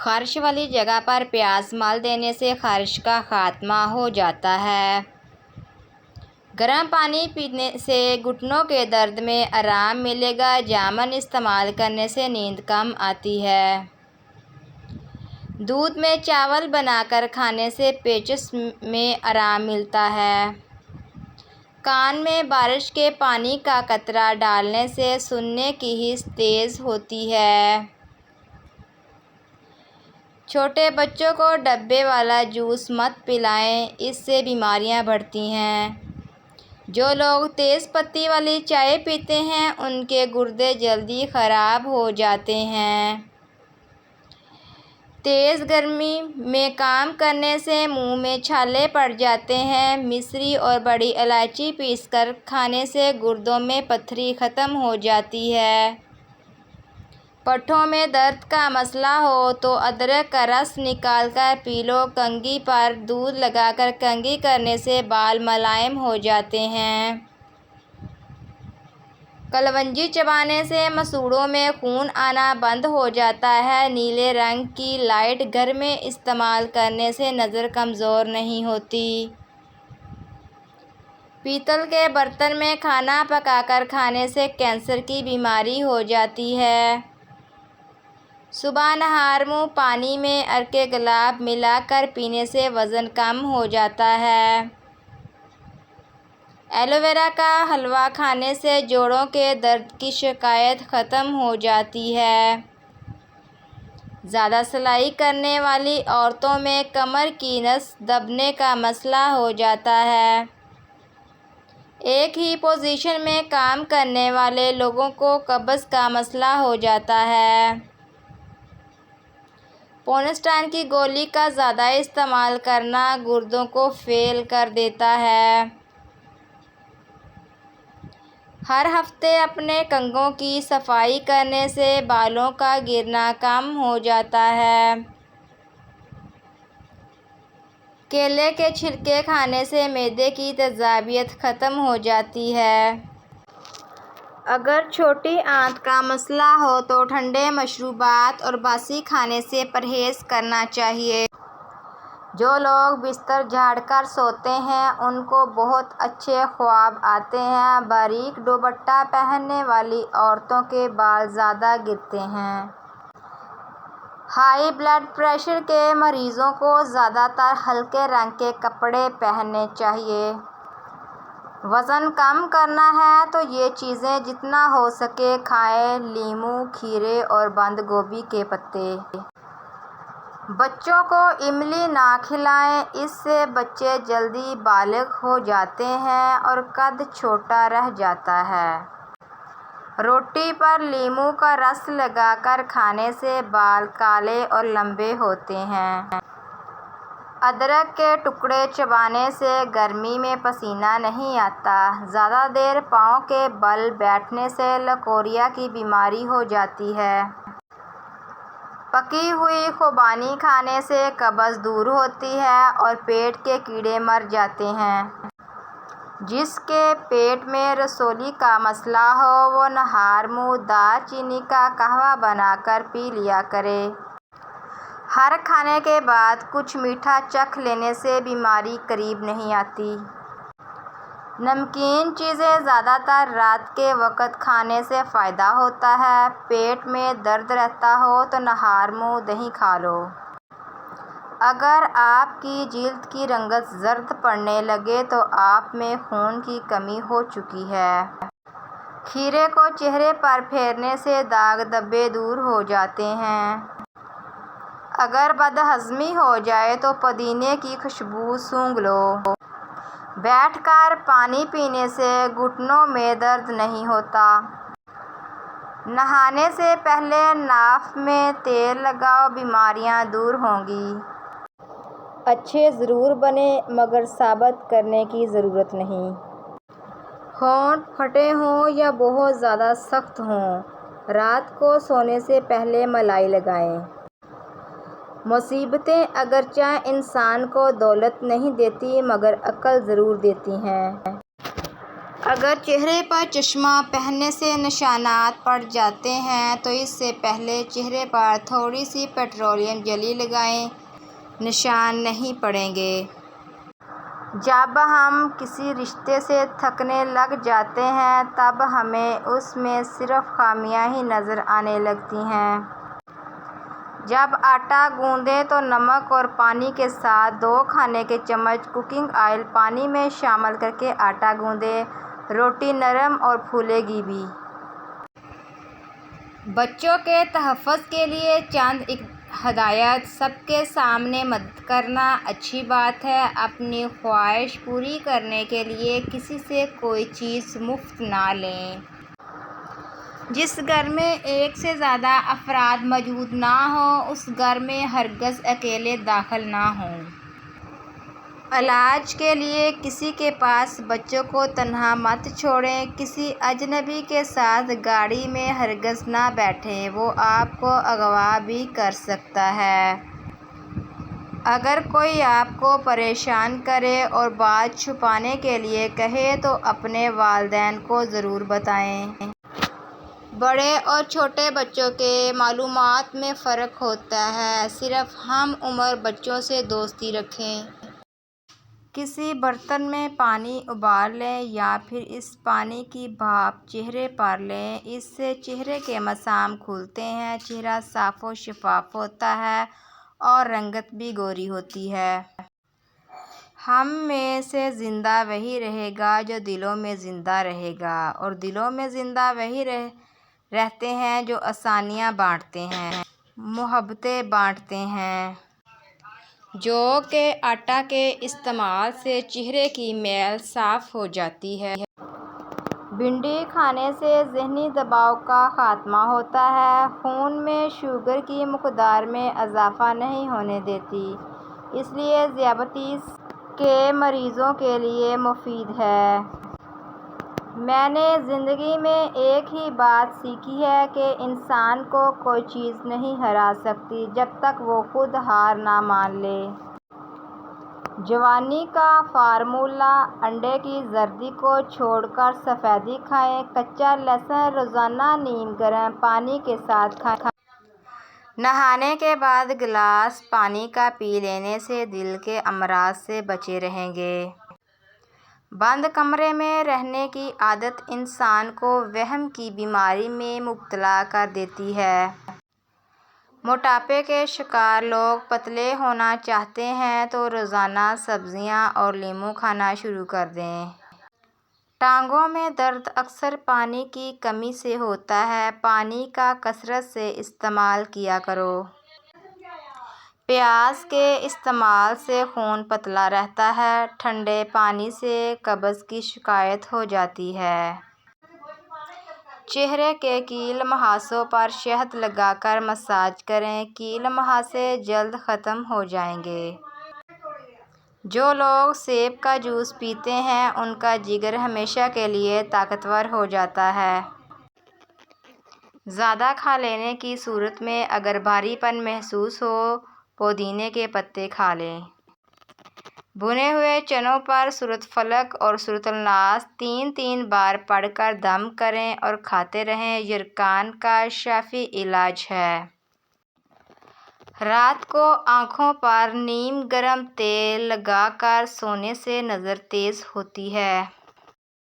خارش والی جگہ پر پیاز مل دینے سے خارش کا خاتمہ ہو جاتا ہے۔ گرم پانی پینے سے گھٹنوں کے درد میں آرام ملے گا۔ جامن استعمال کرنے سے نیند کم آتی ہے۔ دودھ میں چاول بنا کر کھانے سے پیچس میں آرام ملتا ہے۔ کان میں بارش کے پانی کا قطرہ ڈالنے سے سننے کی حس تیز ہوتی ہے۔ چھوٹے بچوں کو ڈبے والا جوس مت پلائیں، اس سے بیماریاں بڑھتی ہیں۔ جو لوگ تیز پتی والی چائے پیتے ہیں ان کے گردے جلدی خراب ہو جاتے ہیں۔ تیز گرمی میں کام کرنے سے منہ میں چھالے پڑ جاتے ہیں۔ مصری اور بڑی الائچی پیس کر کھانے سے گردوں میں پتھری ختم ہو جاتی ہے۔ پٹھوں میں درد کا مسئلہ ہو تو ادرک کا رس نکال کر پی لو۔ کنگھی پر دودھ لگا کر کنگھی کرنے سے بال ملائم ہو جاتے ہیں۔ کلونجی چبانے سے مسوڑھوں میں خون آنا بند ہو جاتا ہے۔ نیلے رنگ کی لائٹ گھر میں استعمال کرنے سے نظر کمزور نہیں ہوتی۔ پیتل کے برتن میں کھانا پکا کر کھانے سے کینسر کی بیماری ہو جاتی ہے۔ صبح نہار منہ پانی میں عرق گلاب ملا کر پینے سے وزن کم ہو جاتا ہے۔ ایلو ویرا کا حلوہ کھانے سے جوڑوں کے درد کی شکایت ختم ہو جاتی ہے۔ زیادہ سلائی کرنے والی عورتوں میں کمر کی نس دبنے کا مسئلہ ہو جاتا ہے۔ ایک ہی پوزیشن میں کام کرنے والے لوگوں کو قبض کا مسئلہ ہو جاتا ہے۔ پونسٹان کی گولی کا زیادہ استعمال کرنا گردوں کو فیل کر دیتا ہے۔ ہر ہفتے اپنے کنگھوں کی صفائی کرنے سے بالوں کا گرنا کم ہو جاتا ہے۔ کیلے کے چھلکے کھانے سے معدے کی تیزابیت ختم ہو جاتی ہے۔ اگر چھوٹی آنت کا مسئلہ ہو تو ٹھنڈے مشروبات اور باسی کھانے سے پرہیز کرنا چاہیے۔ جو لوگ بستر جھاڑ کر سوتے ہیں ان کو بہت اچھے خواب آتے ہیں۔ باریک دوپٹہ پہننے والی عورتوں کے بال زیادہ گرتے ہیں۔ ہائی بلڈ پریشر کے مریضوں کو زیادہ تر ہلکے رنگ کے کپڑے پہننے چاہیے۔ وزن کم کرنا ہے تو یہ چیزیں جتنا ہو سکے کھائیں۔ لیموں، کھیرے اور بند گوبھی کے پتے۔ بچوں کو املی نہ کھلائیں، اس سے بچے جلدی بالغ ہو جاتے ہیں اور قد چھوٹا رہ جاتا ہے۔ روٹی پر لیموں کا رس لگا کر کھانے سے بال کالے اور لمبے ہوتے ہیں۔ ادرک کے ٹکڑے چبانے سے گرمی میں پسینہ نہیں آتا۔ زیادہ دیر پاؤں کے بل بیٹھنے سے لکوریا کی بیماری ہو جاتی ہے۔ پکی ہوئی خوبانی کھانے سے قبض دور ہوتی ہے اور پیٹ کے کیڑے مر جاتے ہیں۔ جس کے پیٹ میں رسولی کا مسئلہ ہو وہ نہار منہ دار چینی کا قہوہ بنا کر پی لیا کرے۔ ہر کھانے کے بعد کچھ میٹھا چکھ لینے سے بیماری قریب نہیں آتی۔ نمکین چیزیں زیادہ تر رات کے وقت کھانے سے فائدہ ہوتا ہے۔ پیٹ میں درد رہتا ہو تو نہار منہ دہی کھا لو۔ اگر آپ کی جلد کی رنگت زرد پڑنے لگے تو آپ میں خون کی کمی ہو چکی ہے۔ کھیرے کو چہرے پر پھیرنے سے داغ دھبے دور ہو جاتے ہیں۔ اگر بد ہضمی ہو جائے تو پودینے کی خوشبو سونگھ لو۔ بیٹھ کر پانی پینے سے گھٹنوں میں درد نہیں ہوتا۔ نہانے سے پہلے ناف میں تیل لگاؤ، بیماریاں دور ہوں گی۔ اچھے ضرور بنیں مگر ثابت کرنے کی ضرورت نہیں۔ ہونٹ پھٹے ہوں یا بہت زیادہ سخت ہوں، رات کو سونے سے پہلے ملائی لگائیں۔ مصیبتیں اگرچہ انسان کو دولت نہیں دیتی مگر عقل ضرور دیتی ہیں۔ اگر چہرے پر چشمہ پہننے سے نشانات پڑ جاتے ہیں تو اس سے پہلے چہرے پر تھوڑی سی پیٹرولیم جیلی لگائیں، نشان نہیں پڑیں گے۔ جب ہم کسی رشتے سے تھکنے لگ جاتے ہیں تب ہمیں اس میں صرف خامیاں ہی نظر آنے لگتی ہیں۔ جب آٹا گوندیں تو نمک اور پانی کے ساتھ 2 کھانے کے چمچ کوکنگ آئل پانی میں شامل کرکے آٹا گوندیں، روٹی نرم اور پھولے گی بھی۔ بچوں کے تحفظ کے لیے چند ہدایات۔ سب کے سامنے مدد کرنا اچھی بات ہے۔ اپنی خواہش پوری کرنے کے لیے کسی سے کوئی چیز مفت نہ لیں۔ جس گھر میں ایک سے زیادہ افراد موجود نہ ہوں اس گھر میں ہرگز اکیلے داخل نہ ہوں۔ علاج کے لیے کسی کے پاس بچوں کو تنہا مت چھوڑیں۔ کسی اجنبی کے ساتھ گاڑی میں ہرگز نہ بیٹھیں، وہ آپ کو اغوا بھی کر سکتا ہے۔ اگر کوئی آپ کو پریشان کرے اور بات چھپانے کے لیے کہے تو اپنے والدین کو ضرور بتائیں۔ بڑے اور چھوٹے بچوں کے معلومات میں فرق ہوتا ہے۔ صرف ہم عمر بچوں سے دوستی رکھیں۔ کسی برتن میں پانی ابال لیں یا پھر اس پانی کی بھاپ چہرے پر لیں۔ اس سے چہرے کے مسام کھلتے ہیں، چہرہ صاف و شفاف ہوتا ہے اور رنگت بھی گوری ہوتی ہے۔ ہم میں سے زندہ وہی رہے گا جو دلوں میں زندہ رہے گا، اور دلوں میں زندہ وہی رہتے ہیں جو آسانیاں بانٹتے ہیں، محبتیں بانٹتے ہیں۔ جو کہ آٹا کے استعمال سے چہرے کی میل صاف ہو جاتی ہے۔ بھنڈی کھانے سے ذہنی دباؤ کا خاتمہ ہوتا ہے۔ خون میں شوگر کی مقدار میں اضافہ نہیں ہونے دیتی، اس لیے ذیابیطس کے مریضوں کے لیے مفید ہے۔ میں نے زندگی میں ایک ہی بات سیکھی ہے کہ انسان کو کوئی چیز نہیں ہرا سکتی جب تک وہ خود ہار نہ مان لے۔ جوانی کا فارمولہ: انڈے کی زردی کو چھوڑ کر سفیدی کھائیں۔ کچا لہسن روزانہ نیم گرم پانی کے ساتھ کھائیں۔ نہانے کے بعد گلاس پانی کا پی لینے سے دل کے امراض سے بچے رہیں گے۔ بند کمرے میں رہنے کی عادت انسان کو وہم کی بیماری میں مبتلا کر دیتی ہے۔ موٹاپے کے شکار لوگ پتلے ہونا چاہتے ہیں تو روزانہ سبزیاں اور لیموں کھانا شروع کر دیں۔ ٹانگوں میں درد اکثر پانی کی کمی سے ہوتا ہے، پانی کا کثرت سے استعمال کیا کرو۔ پیاز کے استعمال سے خون پتلا رہتا ہے۔ ٹھنڈے پانی سے قبض کی شکایت ہو جاتی ہے۔ چہرے کے کیل مہاسوں پر شہد لگا کر مساج کریں، کیل مہاسے جلد ختم ہو جائیں گے۔ جو لوگ سیب کا جوس پیتے ہیں ان کا جگر ہمیشہ کے لیے طاقتور ہو جاتا ہے۔ زیادہ کھا لینے کی صورت میں اگر بھاری پن محسوس ہو پودینے کے پتے کھا لیں۔ بھنے ہوئے چنوں پر سورۃ الفلق اور سورۃ الناس 3 بار پڑھ کر دم کریں اور کھاتے رہیں، یرقان کا شافی علاج ہے۔ رات کو آنکھوں پر نیم گرم تیل لگا کر سونے سے نظر تیز ہوتی ہے۔